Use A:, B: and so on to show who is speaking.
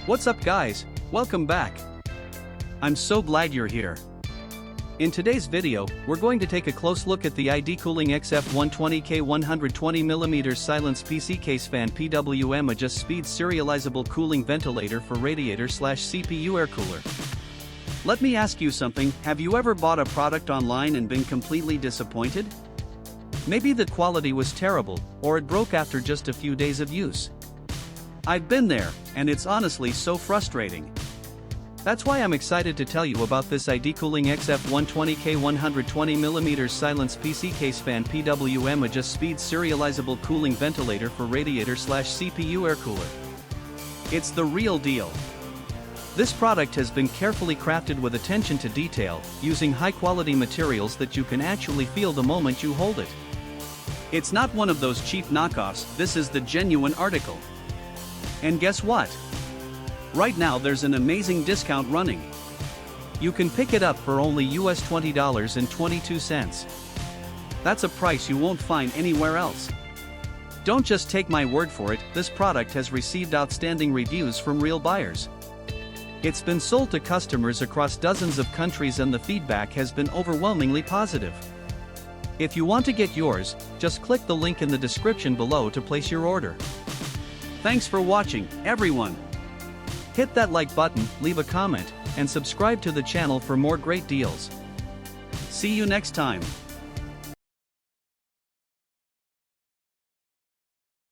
A: What's up guys, welcome back. I'm so glad you're here. In today's video, we're going to take a close look at the ID Cooling XF-120-K 120mm silence PC case fan PWM adjust speed serializable cooling ventilator for radiator/CPU air cooler. Let me ask you something, have you ever bought a product online and been completely disappointed? Maybe the quality was terrible, or it broke after just a few days of use. I've been there, and it's honestly so frustrating. That's why I'm excited to tell you about this ID Cooling XF-120-K 120mm silence PC case fan PWM adjust speed serializable cooling ventilator for radiator/CPU air cooler. It's the real deal. This product has been carefully crafted with attention to detail, using high-quality materials that you can actually feel the moment you hold it. It's not one of those cheap knockoffs, this is the genuine article. And guess what? Right now there's an amazing discount running. You can pick it up for only US $20.22. That's a price you won't find anywhere else. Don't just take my word for it, this product has received outstanding reviews from real buyers. It's been sold to customers across dozens of countries and the feedback has been overwhelmingly positive. If you want to get yours, just click the link in the description below to place your order. Thanks for watching, everyone. Hit that like button, leave a comment, and subscribe to the channel for more great deals. See you next time.